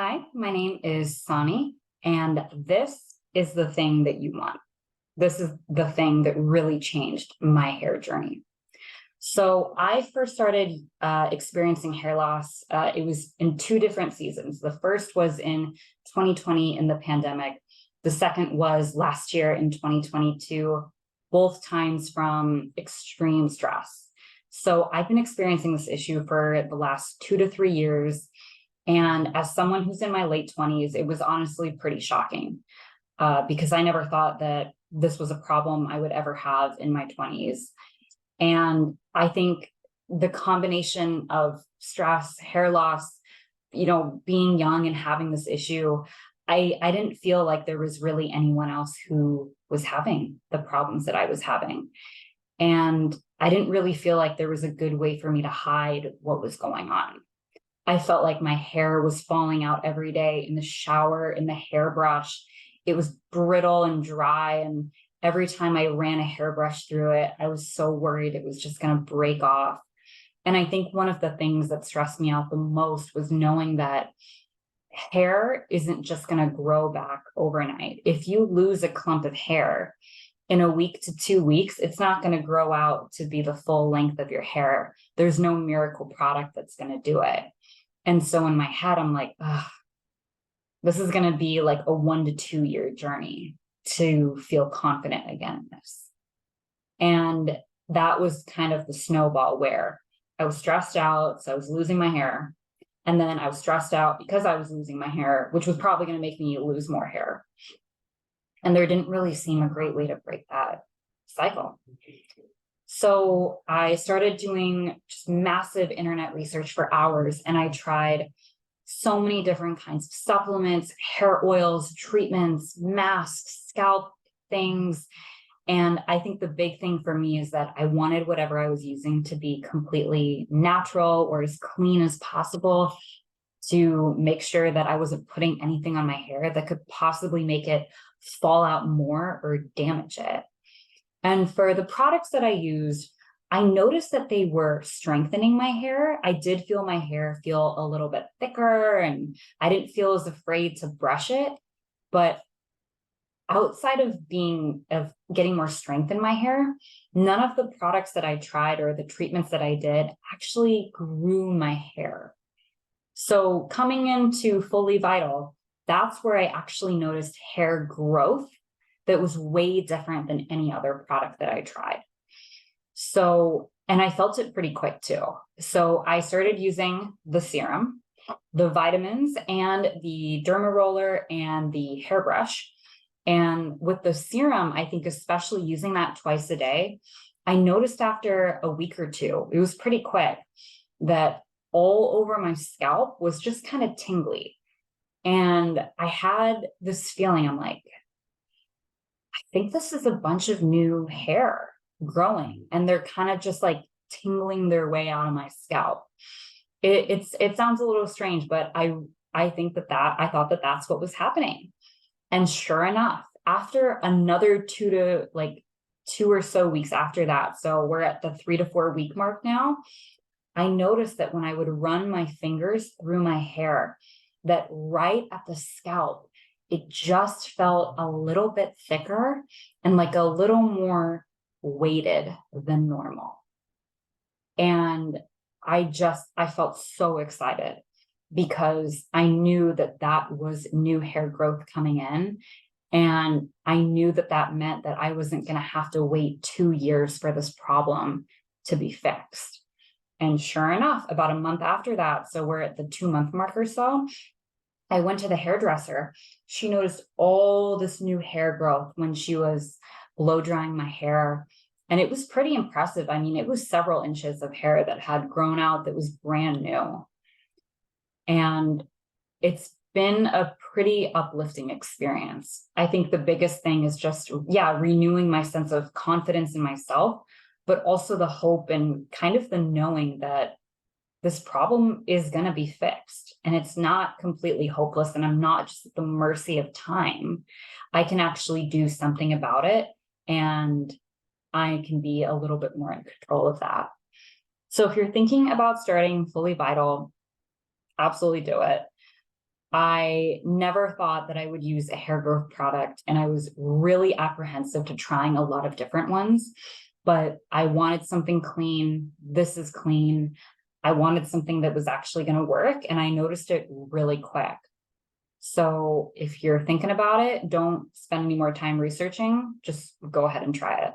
Hi, my name is Sanie, and this is the thing that you want. This is the thing that really changed my hair journey. So I first started experiencing hair loss. It was in two different seasons. The first was in 2020 in the pandemic. The second was last year in 2022, both times from extreme stress. So I've been experiencing this issue for the last 2 to 3 years. And as someone who's in my late 20s, it was honestly pretty shocking because I never thought that this was a problem I would ever have in my 20s. And I think the combination of stress, hair loss, being young and having this issue, I didn't feel like there was really anyone else who was having the problems that I was having. And I didn't really feel like there was a good way for me to hide what was going on. I felt like my hair was falling out every day in the shower, in the hairbrush. It was brittle and dry. And every time I ran a hairbrush through it, I was so worried it was just going to break off. And I think one of the things that stressed me out the most was knowing that hair isn't just going to grow back overnight. If you lose a clump of hair in a week to 2 weeks, it's not going to grow out to be the full length of your hair. There's no miracle product that's going to do it. And so in my head, I'm like, this is going to be like a 1 to 2 year journey to feel confident again in this. And that was kind of the snowball where I was stressed out. So I was losing my hair. And then I was stressed out because I was losing my hair, which was probably going to make me lose more hair. And there didn't really seem a great way to break that cycle. So I started doing just massive internet research for hours, and I tried so many different kinds of supplements, hair oils, treatments, masks, scalp things. And I think the big thing for me is that I wanted whatever I was using to be completely natural or as clean as possible, to make sure that I wasn't putting anything on my hair that could possibly make it fall out more or damage it. And for the products that I used, I noticed that they were strengthening my hair. I did feel my hair feel a little bit thicker, and I didn't feel as afraid to brush it. But outside of getting more strength in my hair, none of the products that I tried or the treatments that I did actually grew my hair. So coming into Fully Vital, that's where I actually noticed hair growth that was way different than any other product that I tried. So, and I felt it pretty quick too. So I started using the serum, the vitamins, and the derma roller and the hairbrush. And with the serum, I think especially using that twice a day, I noticed after a week or two, it was pretty quick, that all over my scalp was just kind of tingly. And I had this feeling, I'm like, I think this is a bunch of new hair growing, and they're kind of just like tingling their way out of my scalp. It sounds a little strange, but I think that I thought that that's what was happening. And sure enough, after another 2 or so weeks after that, so we're at the 3 to 4 week mark now, I noticed that when I would run my fingers through my hair, that right at the scalp, it just felt a little bit thicker and like a little more weighted than normal. And I felt so excited because I knew that that was new hair growth coming in. And I knew that that meant that I wasn't going to have to wait 2 years for this problem to be fixed. And sure enough, about a month after that, so we're at the 2 month mark or so, I went to the hairdresser. She noticed all this new hair growth when she was blow drying my hair. And it was pretty impressive. I mean, it was several inches of hair that had grown out that was brand new. And it's been a pretty uplifting experience. I think the biggest thing is just, renewing my sense of confidence in myself, but also the hope and kind of the knowing that this problem is going to be fixed and it's not completely hopeless, and I'm not just at the mercy of time. I can actually do something about it, and I can be a little bit more in control of that. So if you're thinking about starting Fully Vital, absolutely do it. I never thought that I would use a hair growth product, and I was really apprehensive to trying a lot of different ones, but I wanted something clean. This is clean. I wanted something that was actually going to work, and I noticed it really quick. So if you're thinking about it, don't spend any more time researching, just go ahead and try it.